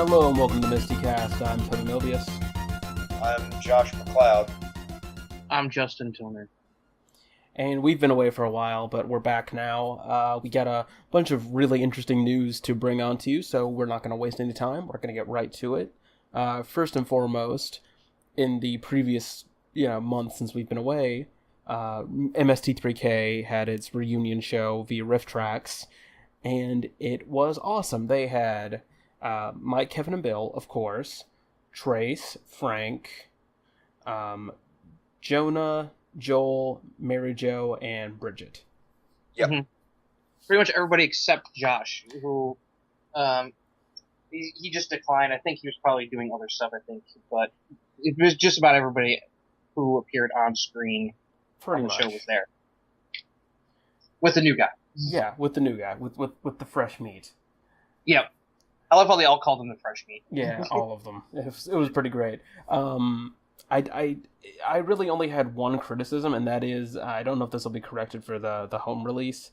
Hello and welcome to MSTieCast. I'm Toby Mobius. I'm Josh McLeod. I'm Justin Tillner. And we've been away for a while, but we're back now. We got a bunch of really interesting news to bring on to you, so we're not going to waste any time. We're going to get right to it. First and foremost, in the previous month since we've been away, MST3K had its reunion show via RiffTrax, and it was awesome. They had Mike, Kevin, and Bill, of course, Trace, Frank, Jonah, Joel, Mary Jo, and Bridget. Yep. Mm-hmm. Pretty much everybody except Josh, who he just declined. I think he was probably doing other stuff, but it was just about everybody who appeared on screen Pretty on the much. show was there. With the new guy. Yeah, with the new guy, with the fresh meat. Yep. I love how they all called him the fresh meat. Yeah, all of them. It was pretty great. I really only had one criticism, and that is, I don't know if this will be corrected for the home release,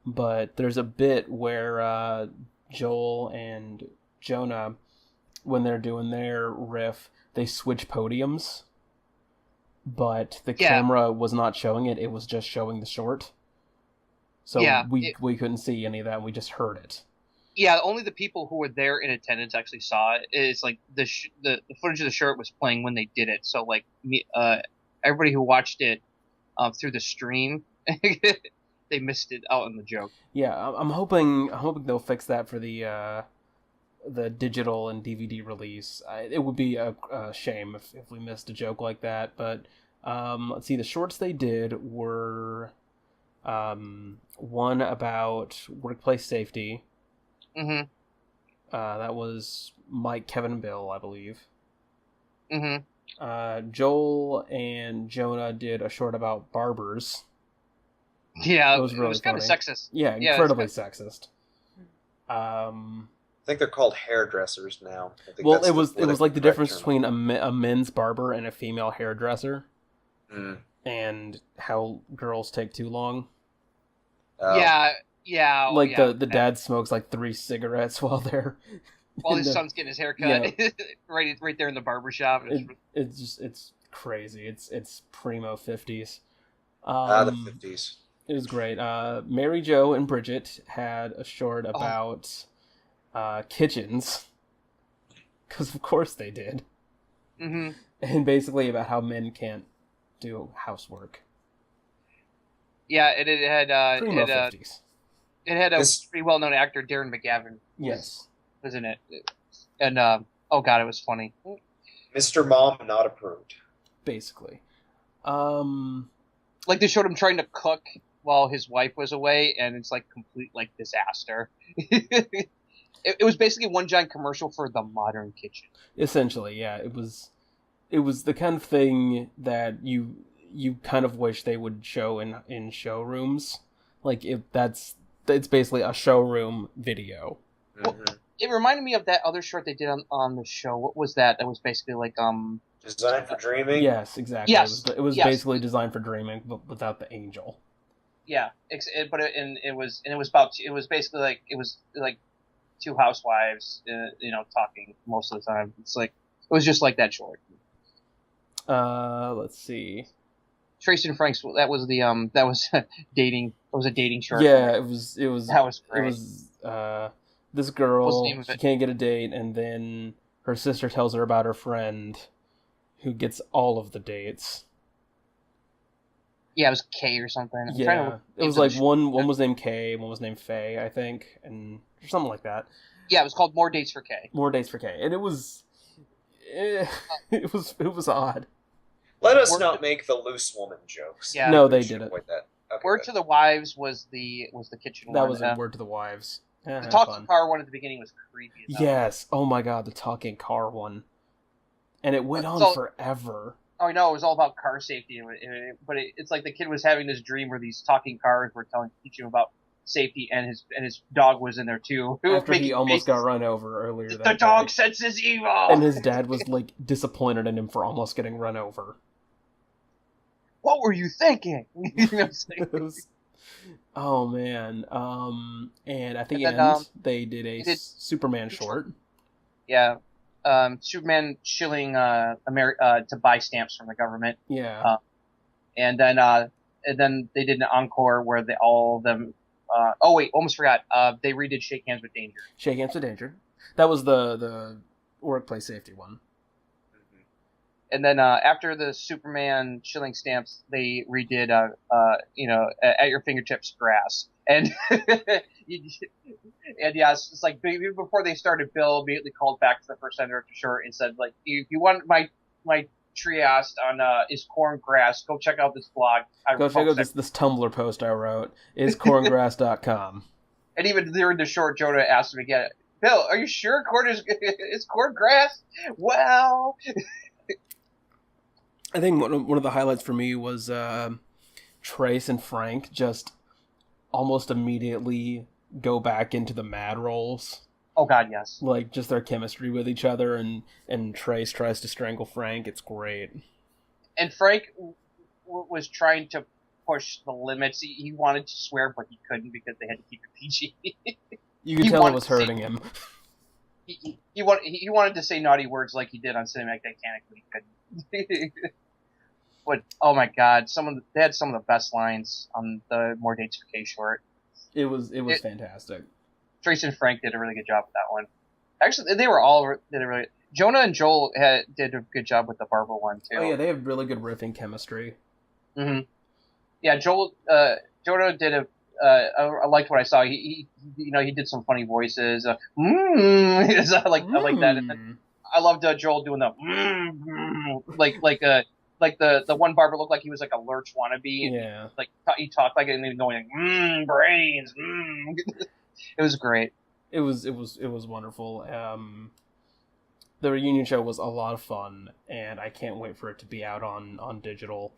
but there's a bit where Joel and Jonah, when they're doing their riff, they switch podiums, but the camera was not showing it, it was just showing the short. So we couldn't see any of that, we just heard it. Yeah, only the people who were there in attendance actually saw it. It's like the footage of the short was playing when they did it. So like everybody who watched it through the stream, they missed it out in the joke. Yeah, I'm hoping they'll fix that for the digital and DVD release. It would be a shame if we missed a joke like that. But let's see, the shorts they did were one about workplace safety. Mm-hmm. That was Mike, Kevin, and Bill, I believe. Mm-hmm. Joel and Jonah did a short about barbers. Yeah, it was kind of sexist. Yeah, incredibly sexist. I think they're called hairdressers now. Well, it was like the difference between a men's barber and a female hairdresser, and how girls take too long. Yeah, like the dad smokes like 3 cigarettes while his son's getting his hair cut, right there in the barbershop. It's crazy. It's primo 50s. The 50s. It was great. Mary Jo and Bridget had a short about kitchens, because of course they did. Mm-hmm. And basically about how men can't do housework. Yeah, it had primo 50s. It had a pretty well-known actor, Darren McGavin. Yes. Was in it. And, oh god, it was funny. Mr. Mom not approved. Basically. Like, they showed him trying to cook while his wife was away, and it's, like, complete, like, disaster. It was basically one giant commercial for the modern kitchen. Essentially, yeah. It was the kind of thing that you kind of wish they would show in showrooms. Like, it's basically a showroom video. Well, it reminded me of that other short they did on the show. What was that? That was basically like Designed for Dreaming? Yes, exactly. Yes. It was basically Designed for Dreaming, but without the angel. Yeah, it was basically like it was like 2 housewives, talking most of the time. It was just like that short. Let's see. Tracy and Frank's, that was dating. It was a dating short. Yeah, it was. That was great. It was this girl. She can't get a date, and then her sister tells her about her friend, who gets all of the dates. Yeah, it was Kay or something. Yeah, it was like one was named Kay, one was named Faye, I think, and something like that. Yeah, it was called More Dates for Kay. More Dates for Kay, and it was odd. Let us not make the loose woman jokes. Yeah, no, they didn't. That. Okay, Word to the Wives was the kitchen that one. Was Word to the Wives. Yeah, the talking car one at the beginning was creepy. Yes. Oh my god, the talking car one. And it went on forever. Oh, no, it was all about car safety. But it's like the kid was having this dream where these talking cars were teaching him about safety, and his dog was in there too. After he almost got run over earlier. The dog senses evil! And his dad was like disappointed in him for almost getting run over. What were you thinking? Oh man. And at the end, they did a Superman short. Yeah. Superman shilling to buy stamps from the government. Yeah. And then they did an encore where all of them. Oh wait, almost forgot. They redid Shake Hands with Danger. Shake Hands with Danger. That was the workplace safety one. And then after the Superman shilling stamps, they redid At Your Fingertips Grass. And and yeah, it's like even before they started, Bill immediately called back to the first editor of the short and said, like, if you want my triast on is corn grass, go check out this blog. Go check out this Tumblr post I wrote, iscorngrass.com. And even during the short, Jonah asked him again, Bill, are you sure corn is corn grass? Well, I think one of the highlights for me was Trace and Frank just almost immediately go back into the mad roles. Oh God, yes. Like just their chemistry with each other, and Trace tries to strangle Frank. It's great. And Frank was trying to push the limits. He wanted to swear, but he couldn't because they had to keep it PG. You could tell it was hurting him. He wanted to say naughty words like he did on Cinematic Titanic, but he couldn't. But oh my God, they had some of the best lines on the More Dates for K short. It was fantastic. Trace and Frank did a really good job with that one. Actually, they did a really. Jonah and Joel did a good job with the Barbara one too. Oh yeah, they have really good riffing chemistry. Mm-hmm. Yeah, Jonah did I liked what I saw. He did some funny voices. I like that. And then I loved Joel doing the like the one barber looked like he was like a Lurch wannabe. And yeah. He talked like it and even going like, brains. It was great. It was wonderful. The reunion show was a lot of fun, and I can't wait for it to be out on digital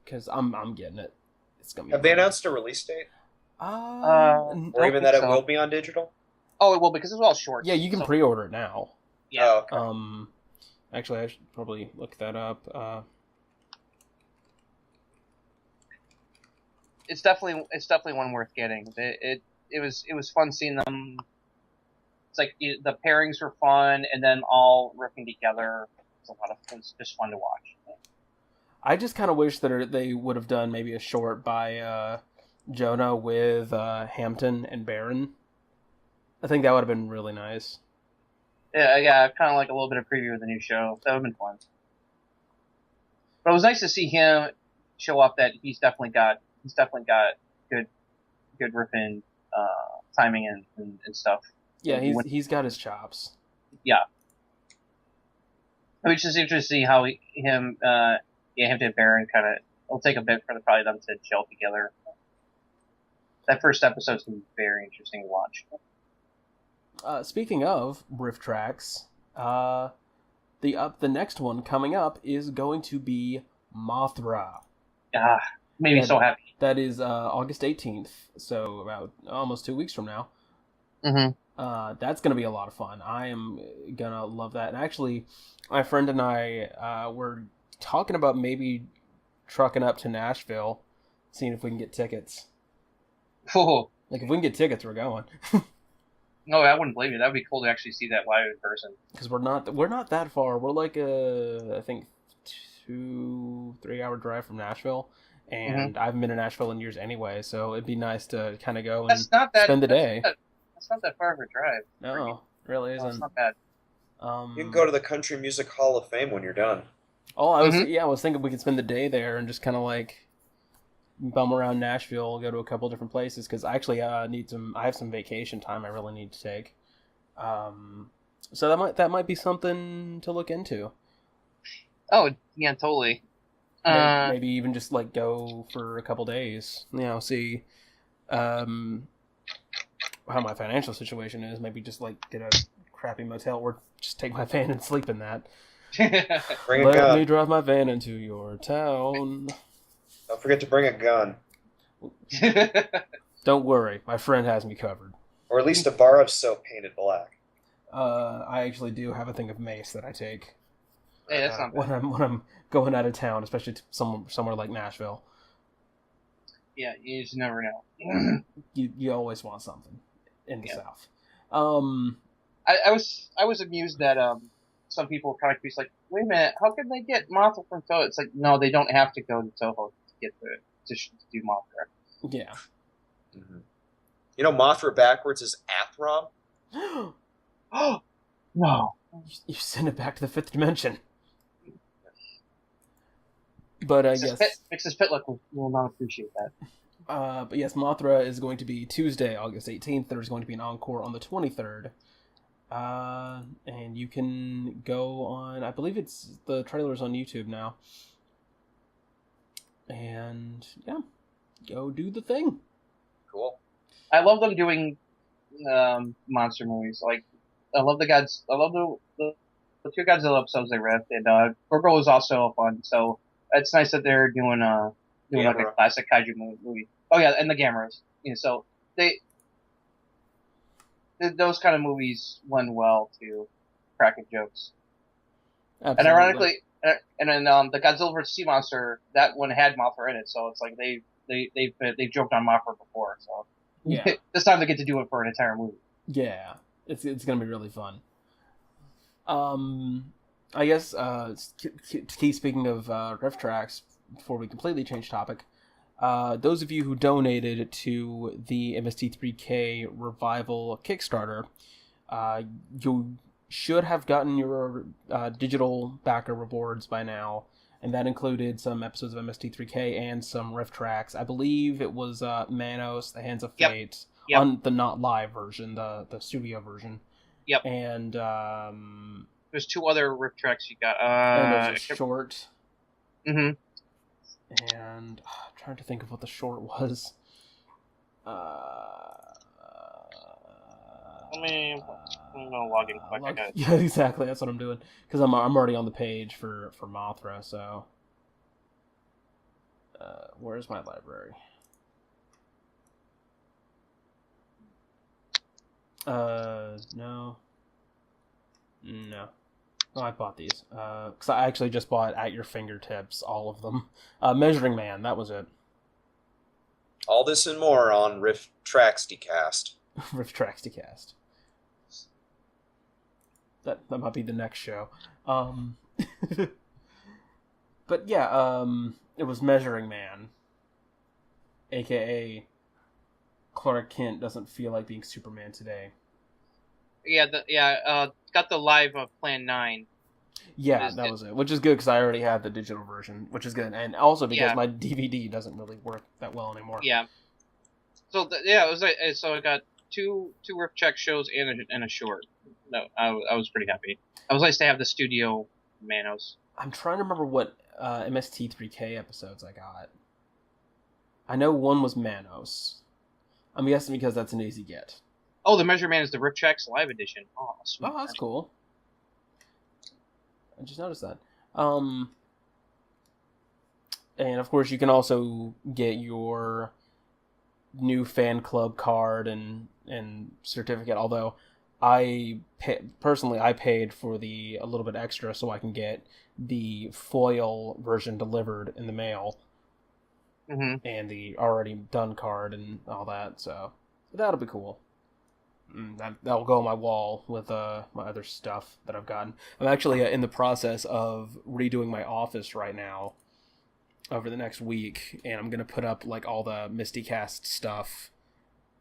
because I'm getting it. It's gonna be. Have they announced a release date? Or even that it will be on digital? Oh, it will because it's all short. Yeah, you can pre-order it now. Yeah. Oh, okay. Actually, I should probably look that up. It's definitely one worth getting. It was fun seeing them. It's like the pairings were fun, and then all riffing together. It was just fun to watch. I just kind of wish that they would have done maybe a short by Jonah with Hampton and Barron. I think that would have been really nice. Yeah, kind of like a little bit of preview of the new show. That would have been fun. But it was nice to see him show off that he's definitely got good riffing, timing and stuff. Yeah, he's got his chops. Yeah. It was just interesting to see how him and Barron it'll take a bit for probably them to gel together. That first episode's going to be very interesting to watch. Speaking of RiffTrax, the next one coming up is going to be Mothra. Made me so happy. That is August 18th, so about almost 2 weeks from now. Mm-hmm. That's going to be a lot of fun. I am going to love that. And actually, my friend and I were talking about maybe trucking up to Nashville, seeing if we can get tickets. Oh. Like, if we can get tickets, we're going. No, I wouldn't blame you. That would be cool to actually see that live in person. Because we're not that far. We're like I think 2-3 hour drive from Nashville. And I haven't been to Nashville in years anyway, so it'd be nice to kind of go and spend the day. That's not that far of a drive. No, it really isn't. It's not bad. You can go to the Country Music Hall of Fame when you're done. Oh, I was thinking we could spend the day there and just kind of like bum around Nashville, go to a couple different places because I actually I have some vacation time I really need to take. So that might be something to look into. Oh yeah, totally. Maybe even just like go for a couple days. See how my financial situation is. Maybe just like get a crappy motel or just take my van and sleep in that. Let me drive my van into your town. Don't forget to bring a gun. Don't worry, my friend has me covered. Or at least a bar of soap painted black. I actually do have a thing of mace that I take. Hey, that's not bad. When I'm going out of town, especially to somewhere like Nashville. Yeah, you just never know. You always want something in the South. I was amused that some people were kind of like, wait a minute, how can they get Mothra from Toho? It's like, no, they don't have to go to Toho to get to do Mothra. Yeah. Mm-hmm. You know, Mothra backwards is Athrom. Oh no! You send it back to the fifth dimension. But I guess Mix's Pitlock will not appreciate that. But yes, Mothra is going to be Tuesday, August 18th. There's going to be an encore on the 23rd. And you can go on, I believe the trailer's on YouTube now. And yeah, go do the thing. Cool. I love them doing monster movies. Like, I love the two Godzilla episodes they ripped, and Gorgo was also fun. So it's nice that they're doing like a classic kaiju movie. Oh yeah, and the Gammas. You know, so those kind of movies lend well to cracking jokes. Absolutely. And ironically, and then the Godzilla vs. Sea Monster, that one had Mothra in it, so it's like they've joked on Mothra before, so yeah. this time they get to do it for an entire movie. Yeah, it's gonna be really fun. I guess speaking of RiffTrax, before we completely change topic, those of you who donated to the MST3K Revival Kickstarter, you should have gotten your digital backer rewards by now, and that included some episodes of MST3K and some RiffTrax. I believe it was Manos, The Hands of Fate, Yep. on the not live version, the studio version. Yep. And there's two other RiffTrax you got. and there's a short. Mm-hmm. And I'm trying to think of what the short was. I'm gonna log in quick. Yeah, exactly. That's what I'm doing, because I'm already on the page for Mothra. So, where's my library? No. Oh, I bought these. Because I actually just bought At Your Fingertips, all of them. Measuring Man, that was it. All this and more on RiffTrax RiffTrax That might be the next show. But yeah, it was Measuring Man. AKA Clark Kent doesn't feel like being Superman today. Got the live Plan 9. Yeah, that was it. Which is good, because I already have the digital version, which is good. And also because my DVD doesn't really work that well anymore. Yeah. So, it was so I got two RiffTrax shows and a short. No, I was pretty happy. It was nice to have the studio Manos. I'm trying to remember what MST3K episodes I got. I know one was Manos. I'm guessing because that's an easy get. Oh, the Measure Man is the RiffTrax Live Edition. Oh, sweet. Oh, that's cool. I just noticed that. And of course, you can also get your new fan club card and certificate. Although I paid for a little bit extra so I can get the foil version delivered in the mail, and the already done card and all that. So that'll be cool. That'll go on my wall with my other stuff that I've gotten. I'm actually in the process of redoing my office right now over the next week, and I'm going to put up like all the MSTieCast stuff,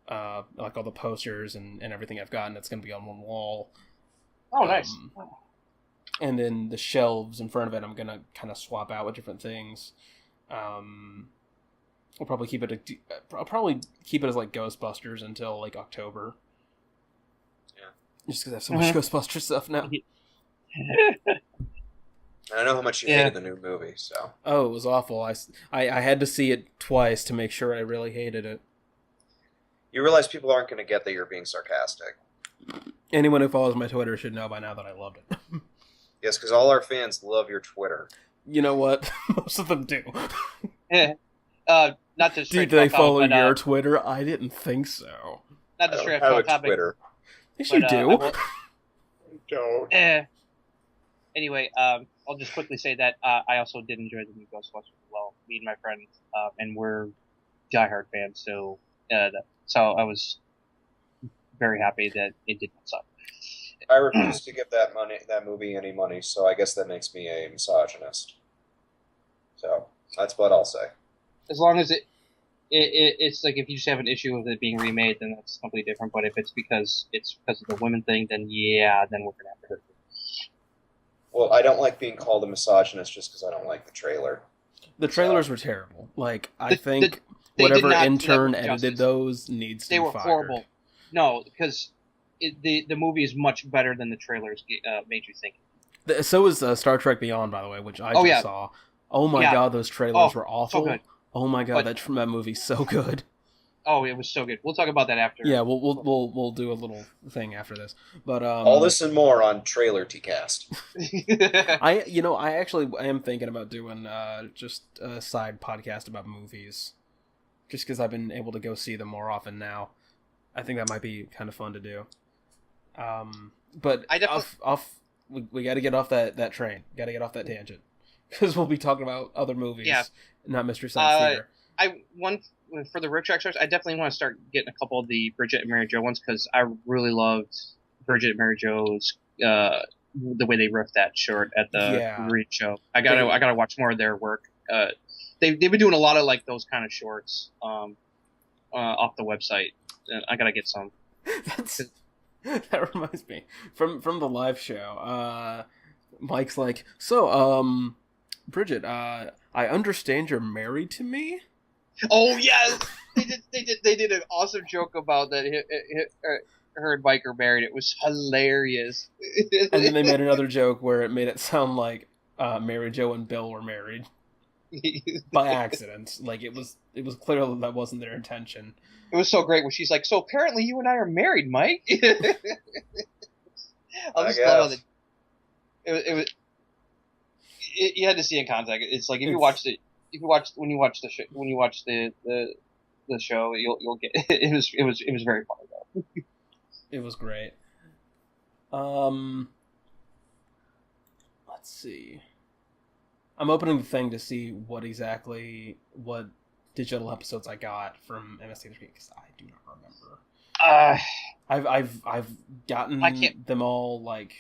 like all the posters and everything I've gotten. It's going to be on one wall. Oh, nice. And then the shelves in front of it, I'm going to kind of swap out with different things. I'll probably keep it as like Ghostbusters until like October. Just because I have so much Ghostbusters stuff now. I know how much you hated the new movie, so. Oh, it was awful. I had to see it twice to make sure I really hated it. You realize people aren't going to get that you're being sarcastic. Anyone who follows my Twitter should know by now that I loved it. Yes, because all our fans love your Twitter. You know what? Most of them do. Not to do they follow your Twitter? I didn't think so. Not to stray off topic. Twitter. Yes, you do. Don't. Anyway, I'll just quickly say that I also did enjoy the new Ghostbusters as well. Me and my friends, and we're diehard fans, so I was very happy that it didn't suck. I refuse to give that movie any money, so I guess that makes me a misogynist. So that's what I'll say. As long as it's like if you just have an issue with it being remade, then that's completely different. But if it's because of the women thing, then yeah, then we're gonna have to hurt it. Well, I don't like being called a misogynist just because I don't like the trailer. The trailers were terrible. Like, I they think did whatever not intern do that edited justice. those needs to They be were fired. horrible. No, because the movie is much better than the trailers made you think. So is Star Trek Beyond, by the way, which I just saw. Oh my god, those trailers were awful. So good. Oh my god, that movie's so good. Oh, it was so good. We'll talk about that after. Yeah, we'll do a little thing after this. But all this and more on Trailer TCast. I actually am thinking about doing just a side podcast about movies, just because I've been able to go see them more often now. I think that might be kind of fun to do. But we got to get off that train. Got to get off that tangent, because we'll be talking about other movies, not Mystery Science Theater. For the RiffTrax stars, I definitely want to start getting a couple of the Bridget and Mary Jo ones, because I really loved Bridget and Mary Jo's the way they riffed that short at the Reed show. I gotta watch more of their work. They've been doing a lot of like those kind of shorts off the website. And I gotta get some. That reminds me from the live show. Mike's like, so Bridget, I understand you're married to me. Oh yes, they did an awesome joke about that. Her and Mike are married. It was hilarious. And then they made another joke where it made it sound like Mary Jo and Bill were married by accident. Like it was clear that wasn't their intention. It was so great when she's like, "So apparently you and I are married, Mike." I just love it. It was. You had to see in context. It's like when you watch the show, you'll get it was very funny though. It was great. Let's see. I'm opening the thing to see what digital episodes I got from MST3K, because I do not remember. I've gotten them all, like.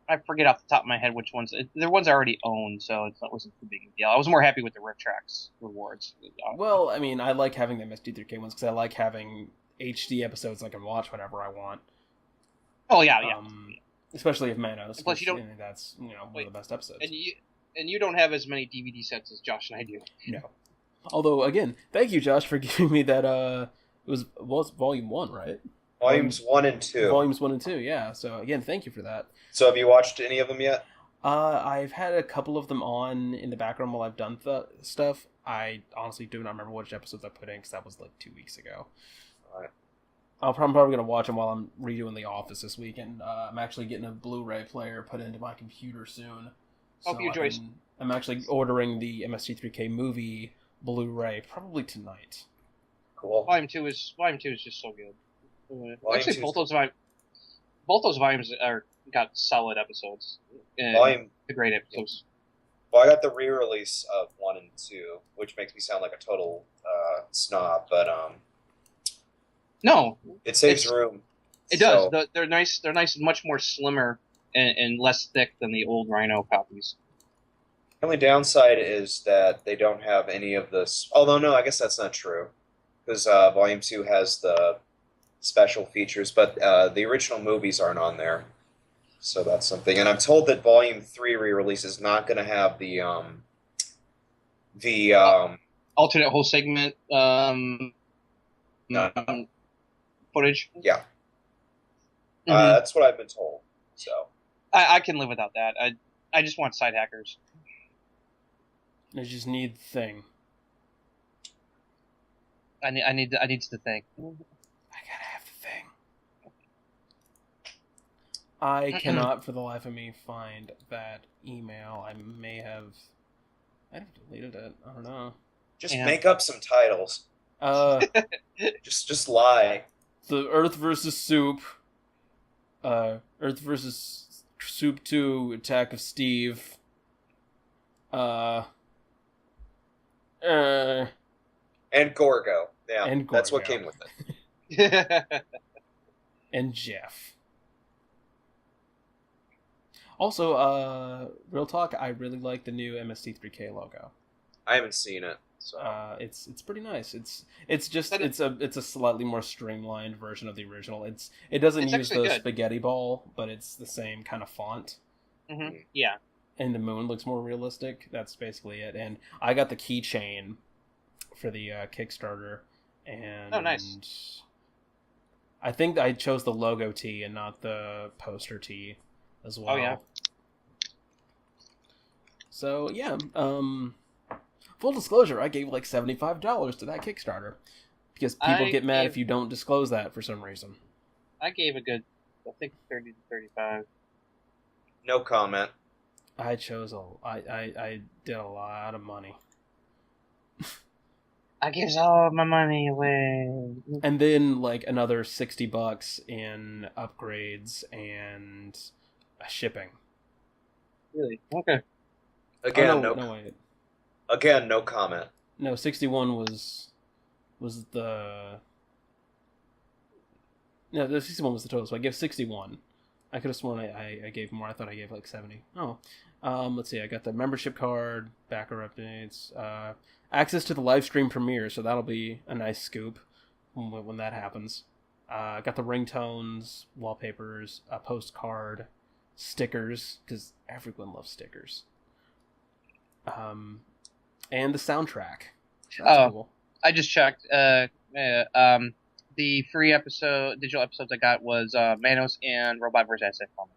I forget off the top of my head which ones. They're ones I already owned, so it wasn't too big a deal. I was more happy with the RiffTrax rewards. Well, I mean, I like having the MST3K ones because I like having HD episodes I can watch whenever I want. Oh yeah. Especially if Manos. Plus, you don't. That's one of the best episodes. And you don't have as many DVD sets as Josh and I do. No. Although, again, thank you, Josh, for giving me that. It was Volume 1, right? Volumes 1 and 2. Volumes 1 and 2, yeah. So again, thank you for that. So have you watched any of them yet? I've had a couple of them on in the background while I've done stuff. I honestly do not remember which episodes I put in, because that was like 2 weeks ago. All right. I'm probably going to watch them while I'm redoing The Office this week, and I'm actually getting a Blu-ray player put into my computer soon. Hope you enjoy. I'm actually ordering the MST3K movie Blu-ray probably tonight. Cool. Volume 2 is just so good. Actually, both those volumes got solid episodes. Great episodes. Well, I got the re-release of 1 and 2, which makes me sound like a total snob, but no, it saves room. It does. They're nice. They're nice and much more slimmer and less thick than the old Rhino copies. The only downside is that they don't have any of this. Although no, I guess that's not true, because Volume 2 has the special features, but the original movies aren't on there, so that's something. And I'm told that Volume 3 re-release is not going to have the alternate whole segment footage. Yeah, Mm-hmm. That's what I've been told. So I can live without that. I just want side hackers. I just need the thing. I need the thing. I gotta have the thing. I cannot for the life of me find that email. I have deleted it. I don't know. Just make up some titles. Just lie. The Earth versus Soup. Earth versus Soup 2 Attack of Steve. And Gorgo. Yeah, and Gorgo. That's what came with it. And Jeff. Also, real talk, I really like the new MST3K logo. I haven't seen it, so It's pretty nice. It's a slightly more streamlined version of the original. It doesn't use the spaghetti ball, but it's the same kind of font. Mm-hmm. Yeah. And the moon looks more realistic. That's basically it. And I got the keychain for the Kickstarter, and nice. I think I chose the logo tee and not the poster tee as well. Oh yeah. So yeah, full disclosure, I gave like $75 to that Kickstarter because people get mad if you don't disclose that for some reason. I gave a good, I think 30 to 35. no comment. I did a lot of money. I give all my money away. And then like another $60 in upgrades and shipping. Really? Okay. Again, wait. Again, no comment. No, 61 was the... No, the 61 was the total, so I gave 61. I could have sworn I gave more. I thought I gave like 70. Oh. Let's see, I got the membership card, backer updates, access to the live stream premiere, so that'll be a nice scoop when that happens. Got the ringtones, wallpapers, a postcard, stickers, because everyone loves stickers. And the soundtrack. That's cool. I just checked. The free digital episodes I got was Manos and Robot vs. Aztec Mummy.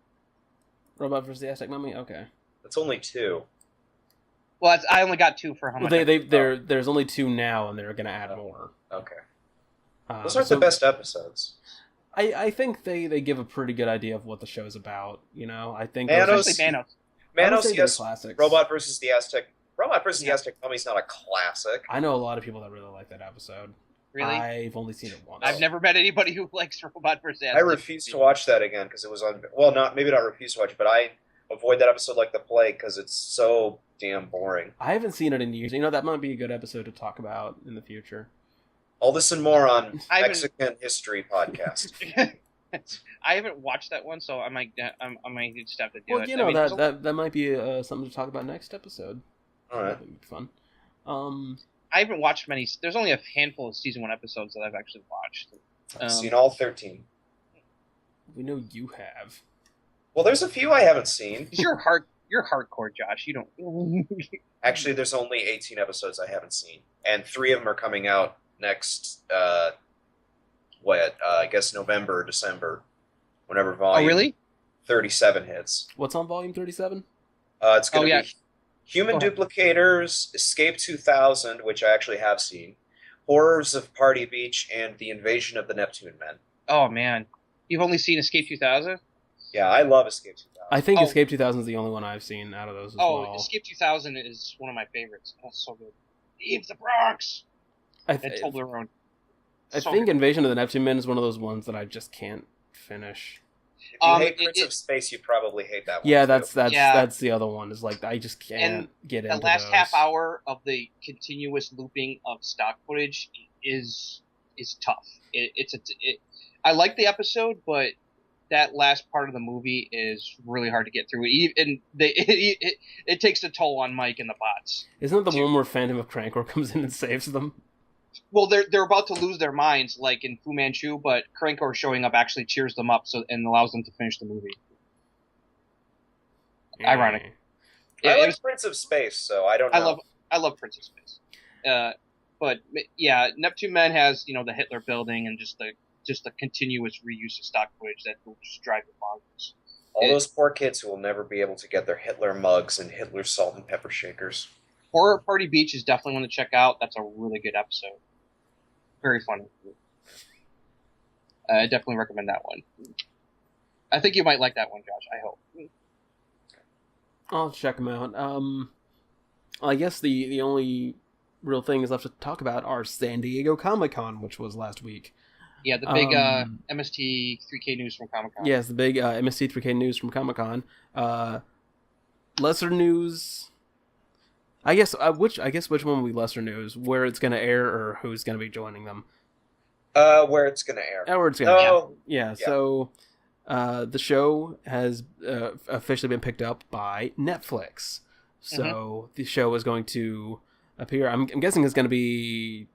Robot vs. the Aztec Mummy? Okay. That's only 2. Well, I only got 2 for how much. There's only 2 now, and they're going to add more. Okay. Those aren't the best episodes. I think they give a pretty good idea of what the show's about. You know, I think Manos. Manos, yes. Classics. Robot vs. the Aztec. Robot vs. the Aztec Mummy's not a classic. I know a lot of people that really like that episode. Really? I've only seen it once. I've never met anybody who likes Robot vs. Aztec. I refuse to watch that again because it was on. Well, maybe not refuse to watch it, but I avoid that episode like the plague because it's so damn boring. I haven't seen it in years. You know, that might be a good episode to talk about in the future. All this and more on Mexican History Podcast. I haven't watched that one, so I might just have to do it. Well, you know, that might be something to talk about next episode. All right. That'd be fun. I haven't watched many. There's only a handful of season 1 episodes that I've actually watched. I've seen all 13. We know you have. Well, there's a few I haven't seen. You're hardcore, Josh. You don't. Actually, there's only 18 episodes I haven't seen, and 3 of them are coming out next. I guess November or December, whenever volume 37 hits. What's on volume 37? It's going to be Human Duplicators, Escape 2000, which I actually have seen, Horrors of Party Beach, and The Invasion of the Neptune Men. Oh, man. You've only seen Escape 2000? Yeah, I love Escape 2000. I think Escape 2000 is the only one I've seen out of those as well. Oh, Escape 2000 is one of my favorites. That's so good. Leave the Bronx! And Toblerone. I think Invasion of the Neptune Men is one of those ones that I just can't finish. If you hate Prince of Space, you probably hate that one. Yeah, that's the other one. Is like I just can't get into the last those. half hour of the continuous looping of stock footage is tough. I like the episode, but that last part of the movie is really hard to get through. And it takes a toll on Mike and the bots. Isn't it the one where Phantom of Crankor comes in and saves them? Well, they're about to lose their minds, like in Fu Manchu, but Crankor showing up actually cheers them up and allows them to finish the movie. Ironic. I like Prince of Space, so I don't know. I love Prince of Space. But yeah, Neptune Men has the Hitler building and just the continuous reuse of stock footage that will just drive you bonkers. All those poor kids who will never be able to get their Hitler mugs and Hitler salt and pepper shakers. Horror Party Beach is definitely one to check out. That's a really good episode. Very funny. I definitely recommend that one. I think you might like that one, Josh. I hope. I'll check them out. I guess the only real things left to talk about are San Diego Comic-Con, which was last week. Yeah, the big MST3K news from Comic-Con. Yes, the big MST3K news from Comic-Con. Lesser news. I guess which one will be lesser news? Where it's going to air or who's going to be joining them? Where it's going to air. Where it's going to air. Yeah. So The show has officially been picked up by Netflix. So the show is going to appear. I'm guessing it's going to be.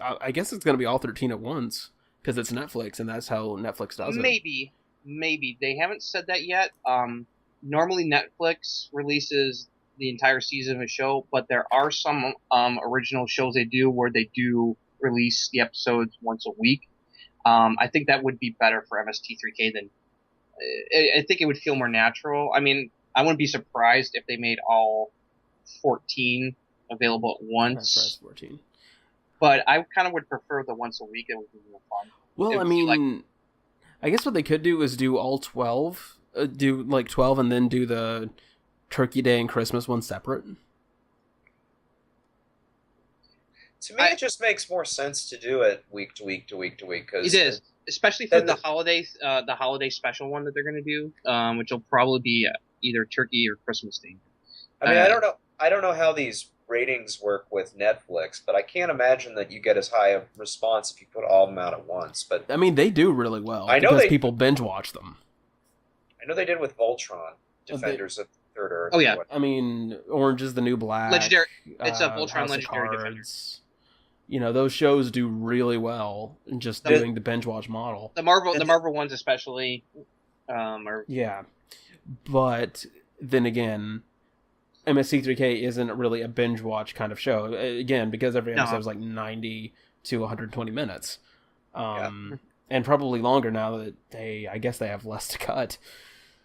I guess it's going to be all 13 at once because it's Netflix, and that's how Netflix does it. Maybe they haven't said that yet. Normally Netflix releases the entire season of a show, but there are some original shows they do where they do release the episodes once a week. I think that would be better for MST3K than. I think it would feel more natural. I mean, I wouldn't be surprised if they made all 14 available at once. That's right, 14. But I kind of would prefer the once a week. It would be more fun. Well, I mean, I guess what they could do is do all 12, do like 12 and then do the Turkey Day and Christmas one separate. To me, it just makes more sense to do it week to week to week to week. Cause it is, especially for the holiday special one that they're going to do, which will probably be either Turkey or Christmas themed. I mean, I don't know how these ratings work with Netflix, but I can't imagine that you get as high a response if you put all of them out at once. But I mean, they do really well. I know because people binge watch them. I know they did with Voltron, Defenders of Third Earth. Oh yeah, I mean, Orange is the New Black. Legendary. It's a Voltron House Legendary of Defender. Cards. You know, those shows do really well in just doing the binge watch model. The Marvel ones especially. Yeah, but then again, MST3K isn't really a binge watch kind of show. Again, because every episode is like 90 to 120 minutes. And probably longer now that I guess they have less to cut.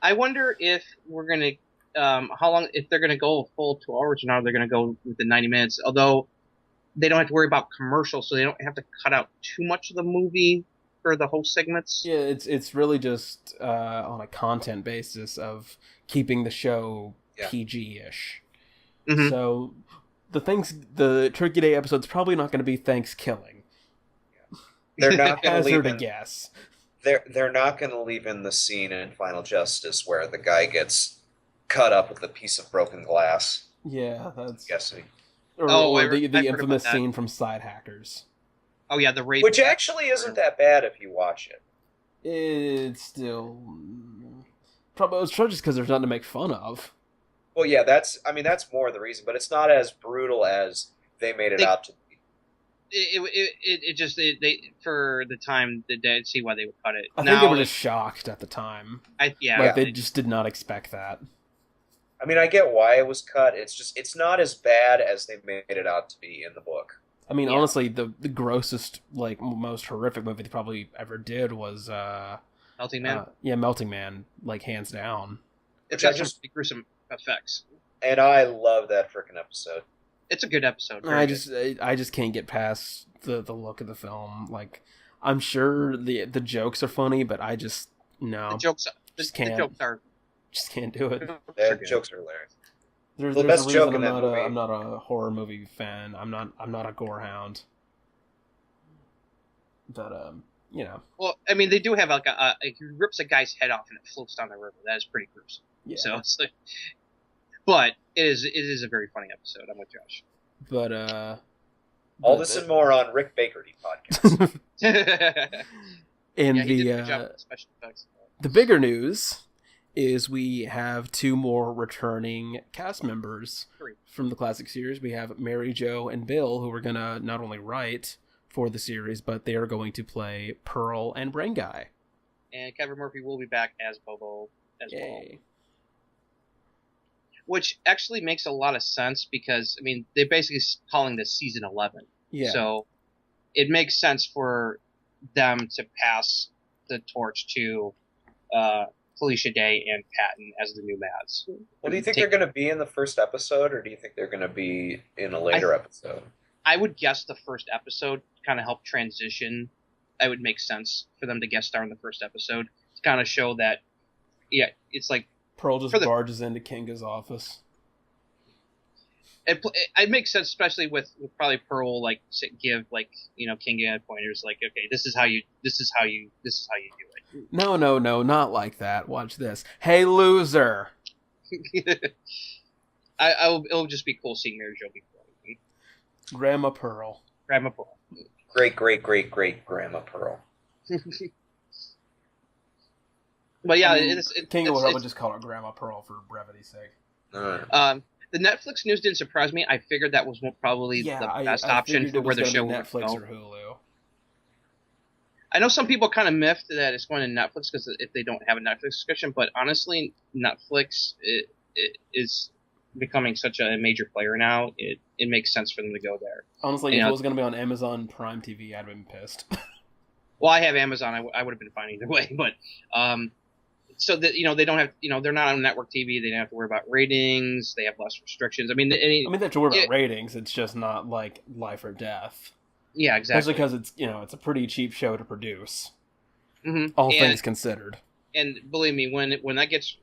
I wonder if we're going to, how long, if they're going to go a full 2 hours or not, they're going to go with the 90 minutes. Although they don't have to worry about commercials, so they don't have to cut out too much of the movie for the whole segments. Yeah, it's really just on a content basis of keeping the show PG-ish. Mm-hmm. So the Turkey Day episode's probably not going to be Thanksgiving. They're not going to leave a guess. They're not going to leave in the scene in Final Justice where the guy gets cut up with a piece of broken glass. Yeah, that's guessing. Or the infamous scene from Side Hackers. Oh yeah, the rape. Which actually isn't that bad if you watch it. It's still probably just because there's nothing to make fun of. Well, yeah, that's more the reason, but it's not as brutal as they made it out to be. It just they for the time they did see why they would cut it. I think they were just shocked at the time. They just did not expect that. I mean, I get why it was cut. It's not as bad as they made it out to be in the book. I mean, honestly, the grossest, like, most horrific movie they probably ever did was Melting Man. Melting Man, like, hands down. It's got some gruesome effects, and I love that frickin' episode. It's a good episode. I just can't get past the look of the film. Like, I'm sure the jokes are funny, but I just no. The jokes are. Just can't do it. The jokes are hilarious. There's the best joke in that movie. I'm not a horror movie fan. I'm not a gore hound. But you know. Well, I mean, they do have like he rips a guy's head off and it floats down the river. That is pretty gruesome. Yeah. So it's like, but it is a very funny episode. I'm with Josh. But all this and more on Rick Bakerty podcast. And he did a good job with special effects. The bigger news is we have 2 more returning cast members from the classic series. We have Mary Jo and Bill, who are going to not only write for the series, but they are going to play Pearl and Brain Guy. And Kevin Murphy will be back as Bobo as well. Yay. Which actually makes a lot of sense because, I mean, they're basically calling this Season 11. Yeah. So it makes sense for them to pass the torch to Felicia Day and Patton as the new Mads. Well, do you think they're going to be in the first episode, or do you think they're going to be in a later episode? I would guess the first episode kind of help transition. It would make sense for them to guest star in the first episode to kind of show that, it's like Pearl just barges into Kinga's office. It makes sense, especially with probably Pearl, like give Kinga pointers, like, okay, this is how you do it. No, not like that. Watch this. Hey, loser. It'll just be cool seeing Mary Jo before. Grandma Pearl. Great Grandma Pearl. But yeah, I mean, it's King would probably just call her Grandma Pearl for brevity's sake. The Netflix news didn't surprise me. I figured that was probably the best option for where the show would Netflix go. or Hulu. I know some people kind of miffed that it's going to Netflix because if they don't have a Netflix subscription, but honestly, Netflix it is becoming such a major player now. It makes sense for them to go there. Honestly, if it was going to be on Amazon Prime TV, I'd have been pissed. Well, I have Amazon. I would have been fine either way, but so that they don't have they're not on network TV. They don't have to worry about ratings. They have less restrictions. I mean, they have to worry about ratings. It's just not like life or death. Yeah, exactly. Especially because it's a pretty cheap show to produce. Mm-hmm. All things considered. And believe me, when that gets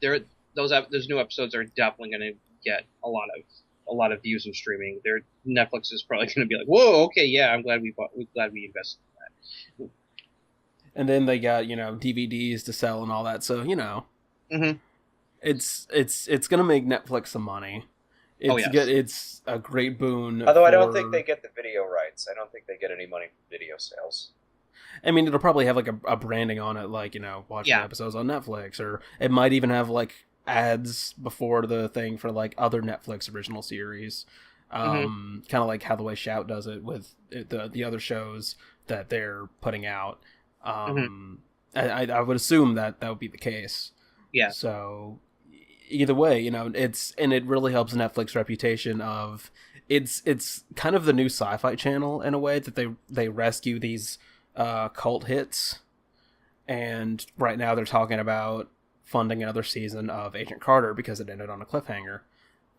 there, those new episodes are definitely going to get a lot of views in streaming. Netflix is probably going to be like, whoa, okay, yeah, I'm glad we invested in that. And then they got DVDs to sell and all that, so mm-hmm. it's going to make Netflix some money. It's a great boon. Although I don't think they get the video rights. I don't think they get any money from video sales. I mean, it'll probably have like a branding on it, like watching episodes on Netflix, or it might even have like ads before the thing for like other Netflix original series. Kind of like how the way Shout does it with the other shows that they're putting out. I would assume that would be the case. Yeah. So either way, it really helps Netflix reputation of it's kind of the new sci-fi channel in a way that they rescue these cult hits, and right now they're talking about funding another season of Agent Carter because it ended on a cliffhanger.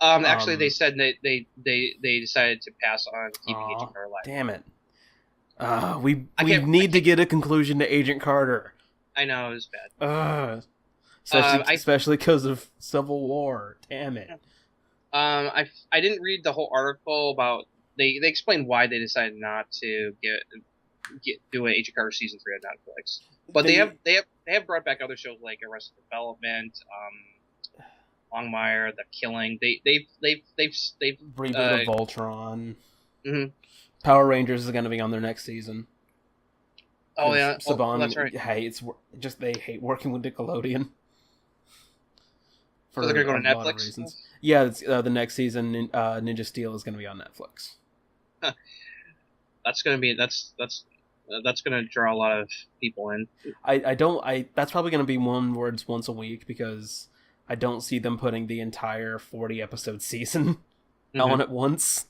Actually, they said they decided to pass on keeping Agent Carter alive. Damn it. We need to get a conclusion to Agent Carter. I know, it was bad. Especially because of Civil War. Damn it. I didn't read the whole article about they explained why they decided not to do an Agent Carter season 3 on Netflix. But they have brought back other shows like Arrested Development, Longmire, The Killing. They've reboot of Voltron. Mm-hmm. Power Rangers is going to be on their next season. Oh yeah, Saban that's right. hates they hate working with Nickelodeon. So they're going to go to Netflix. Reasons. Yeah, it's, the next season, Ninja Steel is going to be on Netflix. Huh. That's going to draw a lot of people in. That's probably going to be once a week because I don't see them putting the entire 40 episode season on at once.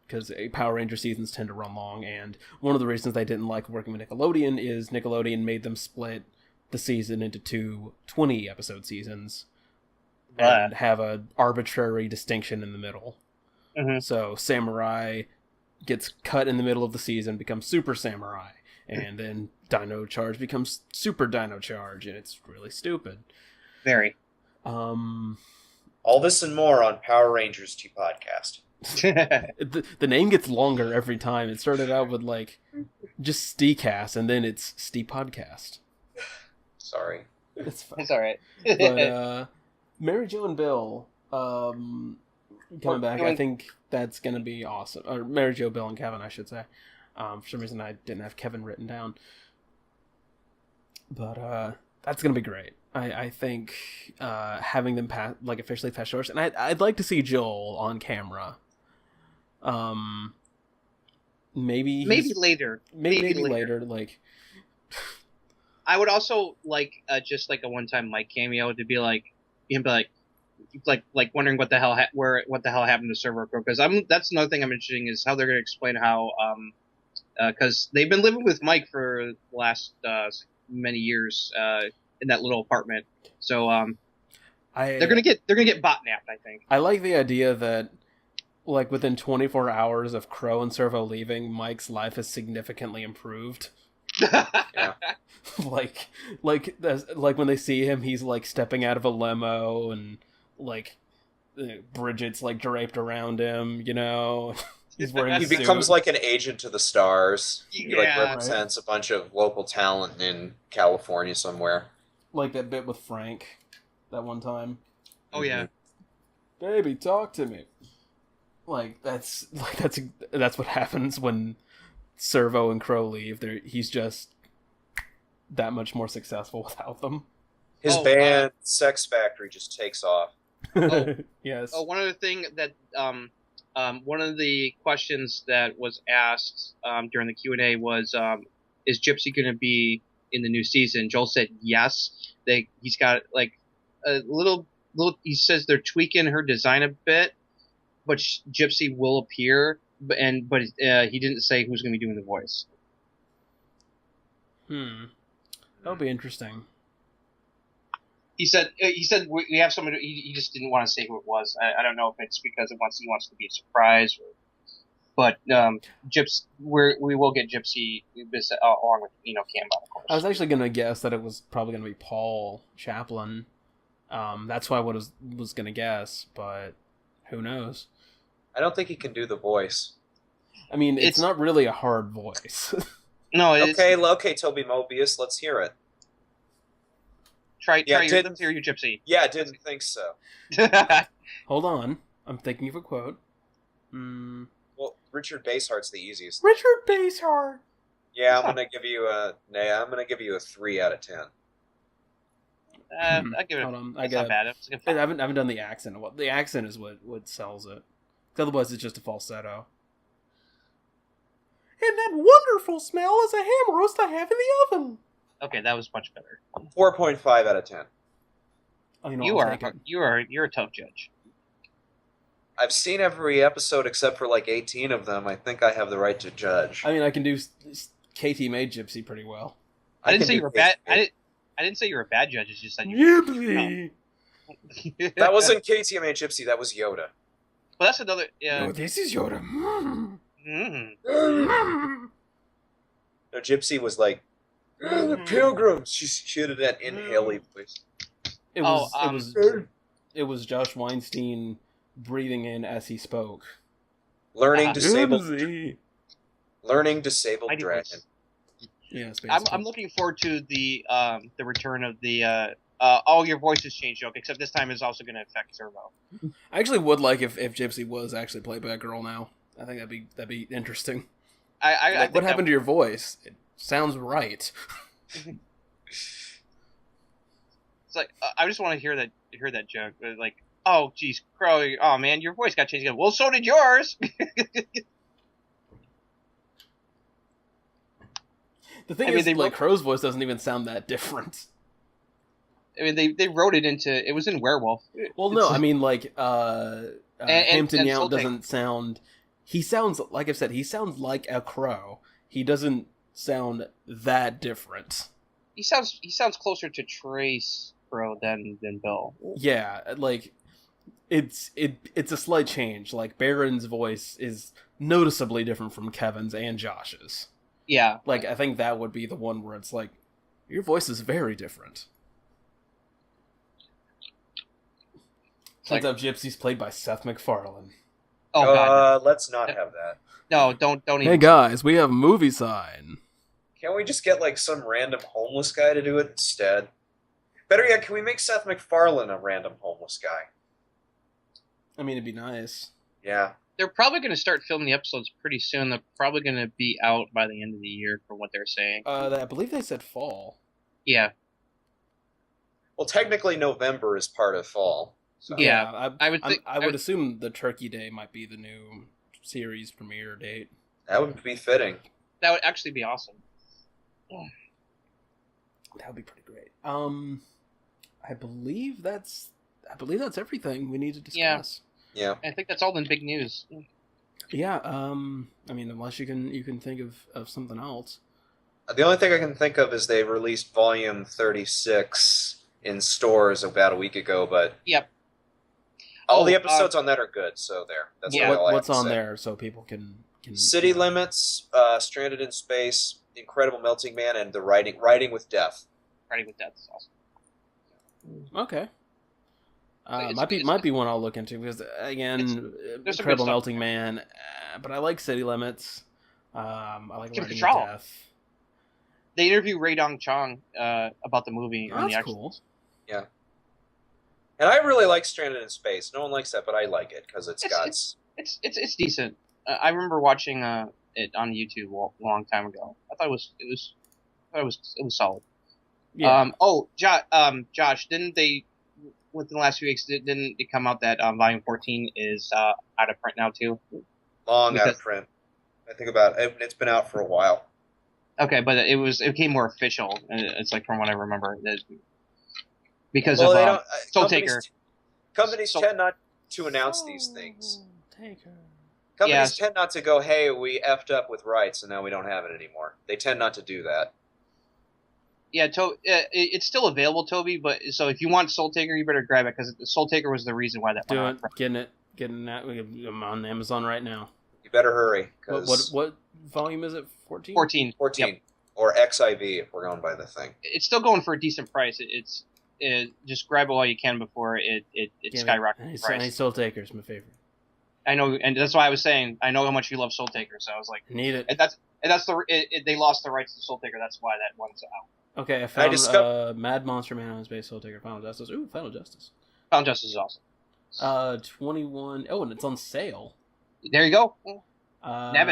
Because Power Ranger seasons tend to run long, and one of the reasons they didn't like working with Nickelodeon is Nickelodeon made them split the season into 2 20 episode seasons and have a arbitrary distinction in the middle. So Samurai gets cut in the middle of the season, becomes Super Samurai, and then Dino Charge becomes Super Dino Charge, and it's really stupid. Very. All this and more on Power Rangers MSTieCast. The name gets longer every time. It started out with like just StieCast, and then it's MSTiePodcast. Sorry. It's fine. It's all right. But Mary Jo and Bill coming back, I think that's gonna be awesome. Or Mary Jo, Bill, and Kevin, I should say. For some reason, I didn't have Kevin written down, but that's gonna be great. I think having them officially pass shores, and I'd like to see Joel on camera. Maybe later. Maybe later. Like, I would also like just like a one-time Mike cameo to be like wondering what the hell happened to Server Crow, because that's another thing I'm interested in is how they're going to explain how because they've been living with Mike for the last many years in that little apartment, so they're gonna get botnapped, I think. I like the idea that like within 24 hours of Crow and Servo leaving, Mike's life has significantly improved. Yeah. like when they see him, he's like stepping out of a limo, and like Bridget's like draped around him, He's wearing He becomes like an agent to the stars. He represents a bunch of local talent in California somewhere. Like that bit with Frank that one time. Oh yeah. Baby, talk to me. That's what happens when Servo and Crow leave. He's just that much more successful without them. His Oh, band, Sex Factory, just takes off. Oh. Yes. Oh, one other thing that one of the questions that was asked during the Q&A was, is Gypsy going to be in the new season? Joel said yes. He's got like a little. He says they're tweaking her design a bit, but Gypsy will appear. But he didn't say who's going to be doing the voice. That'll be interesting. He said we have someone. He just didn't want to say who it was. I don't know if it's because he wants to be a surprise, but we will get Gypsy along with Cambot, of course. I was actually gonna guess that it was probably gonna be Paul Chaplin. That's why I was gonna guess, but who knows? I don't think he can do the voice. I mean, it's not really a hard voice. No. Okay, Toby Mobius, let's hear it. Let's hear you, Gypsy. Yeah, I didn't think so. Hold on, I'm thinking of a quote. Well, Richard Basehart's the easiest. Richard Basehart. Yeah, I'm gonna give you a 3 out of 10. I give it. Hold on, It's not bad. It's like I haven't done the accent. Well, the accent is what sells it. 'Cause otherwise, it's just a falsetto. And that wonderful smell is a ham roast I have in the oven. Okay, that was much better. 4.5 out of 10. Oh, You're a tough judge. I've seen every episode except for like 18 of them. I think I have the right to judge. I mean, I can do KT made Gypsy pretty well. I didn't say you were bad. I didn't say you were a bad judge. It's just that you. Gypsy. That wasn't KTMA Gypsy. That was Yoda. Well, that's another. No, this is Yoda. No, Gypsy was like, the Pilgrims. She had that inhaley voice. It was Josh Weinstein breathing in as he spoke. Learning disabled Gypsy. dragon. Yes, I'm looking forward to the return of the your voice has changed joke, except this time it's also going to affect Servo. I actually would like if Gypsy was actually played by a girl now. I think that'd be interesting. I think what happened to your voice? It sounds right. It's like I just want to hear that joke. Like, oh, geez, Crow, oh man, your voice got changed again. Well, so did yours. The thing is, Crow's voice doesn't even sound that different. I mean, they wrote it into it was in Werewolf. Well, no, I mean Hampton Yount doesn't sound. He sounds like I've said. He sounds like a crow. He doesn't sound that different. He sounds closer to Trace Crow than Bill. Yeah, like it's a slight change. Like Baron's voice is noticeably different from Kevin's and Josh's. Yeah, like I think that would be the one where it's like your voice is very different. Turns out Gypsy's played by Seth MacFarlane. Oh God! Let's not have that. No, don't even. Hey guys, we have a movie sign. Can't we just get like some random homeless guy to do it instead? Better yet, can we make Seth MacFarlane a random homeless guy? I mean, it'd be nice. Yeah. They're probably going to start filming the episodes pretty soon. They're probably going to be out by the end of the year, from what they're saying. I believe they said fall. Yeah. Well, technically, November is part of fall. So. Yeah, I would assume the Turkey Day might be the new series premiere date. That would be fitting. That would actually be awesome. That would be pretty great. I believe that's everything we need to discuss. Yeah. I think that's all the big news. Yeah. I mean, unless you can think of something else. The only thing I can think of is they released Volume 36 in stores about a week ago, but yep. All the episodes on that are good, so there. That's all I have what's to on say. There so people can City Limits, Stranded in Space, Incredible Melting Man, and the Riding with Death. Riding with Death is awesome. Okay. Might be one I'll look into because again, Incredible Melting Man, but I like City Limits. I like Riding with Death. They interview Ray Dong Chong about the movie. Oh, that's cool. Yeah. And I really like Stranded in Space. No one likes that, but I like it because it's decent. I remember watching it on YouTube a long time ago. I thought it was solid. Yeah. Josh, didn't they within the last few weeks didn't it come out that volume 14 is out of print now too? Long out Because- of print. I think about it. It's been out for a while. Okay, but it became more official. It's like from what I remember, because Well, of they don't. Soul Taker. Companies Soul- tend not to announce these things. Taker. Companies Yes. tend not to go, "Hey, we effed up with rights, and now we don't have it anymore." They tend not to do that. Yeah, it's still available, Toby. But so if you want Soul Taker, you better grab it because Soul Taker was the reason why that Do went it. out. Getting that. I'm on Amazon right now. You better hurry, What because what volume is it? 14? 14. 14 Yep. or XIV if we're going by the thing. It's still going for a decent price. Just grab it while you can before it skyrockets in price. Soul Taker's my favorite. I know, and that's why I was saying I know how much you love Soul Taker, so I was like, Need it. and that's they lost the rights to Soul Taker. That's why that one's out. Okay, I found Mad Monster Man on his base Soul Taker Final Justice. Ooh, Final Justice. Final Justice is awesome. 21. Oh, and it's on sale. There you go. Nab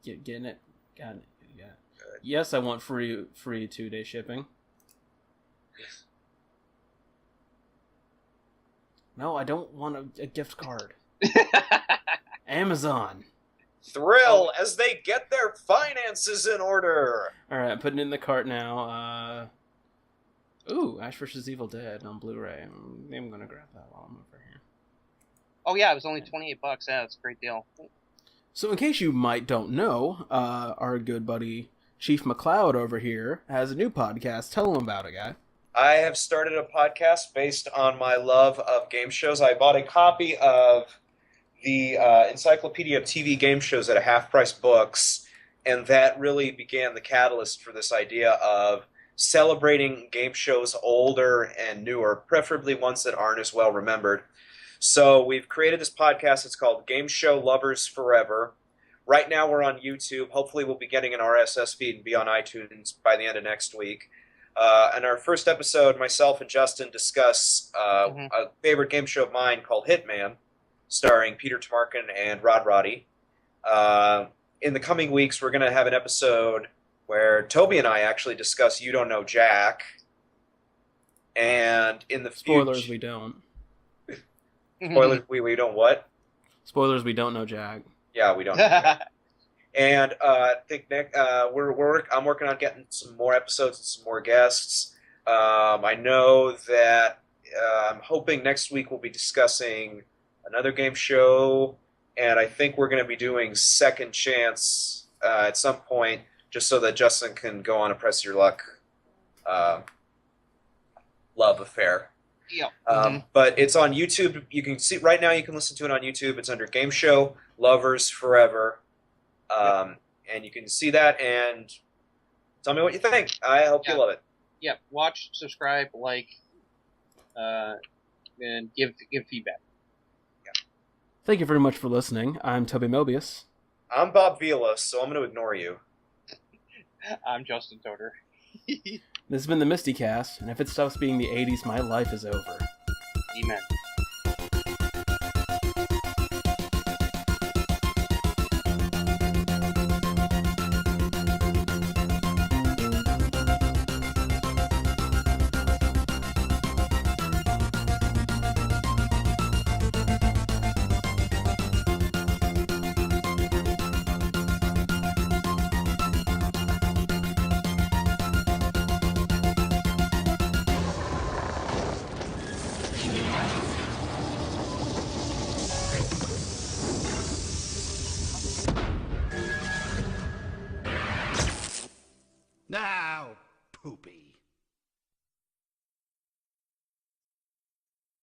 it. Getting it. Got it. Yeah. Yes, I want free 2-day shipping. No, I don't want a gift card. Amazon. Thrill as they get their finances in order. All right, I'm putting it in the cart now. Ooh, Ash vs. Evil Dead on Blu-ray. I'm gonna grab that while I'm over here. Oh yeah, it was only $28. Yeah, that's a great deal. So in case you don't know, our good buddy Chief McLeod over here has a new podcast. Tell him about it, guy. I have started a podcast based on my love of game shows. I bought a copy of the Encyclopedia of TV Game Shows at a half-price books, and that really began the catalyst for this idea of celebrating game shows older and newer, preferably ones that aren't as well remembered. So we've created this podcast. It's called Game Show Lovers Forever. Right now we're on YouTube. Hopefully we'll be getting an RSS feed and be on iTunes by the end of next week. In our first episode, myself and Justin discuss a favorite game show of mine called Hitman, starring Peter Tamarkin and Rod Roddy. In the coming weeks, we're going to have an episode where Toby and I actually discuss You Don't Know Jack. And in the Spoilers, we don't. Spoilers, we don't what? Spoilers, we don't know Jack. Yeah, we don't know Jack. And I think I'm working on getting some more episodes and some more guests. I know that I'm hoping next week we'll be discussing another game show, and I think we're going to be doing Second Chance at some point, just so that Justin can go on a Press Your Luck love affair. Yeah. But it's on YouTube. You can see right now. You can listen to it on YouTube. It's under Game Show Lovers Forever. And you can see that and tell me what you think. I hope you love it. Yeah, watch, subscribe, like, and give feedback. Yeah. Thank you very much for listening. I'm Toby Mobius. I'm Bob Vila, so I'm going to ignore you. I'm Justin Toder. This has been the MSTieCast, and if it stops being the 80s, my life is over. Amen.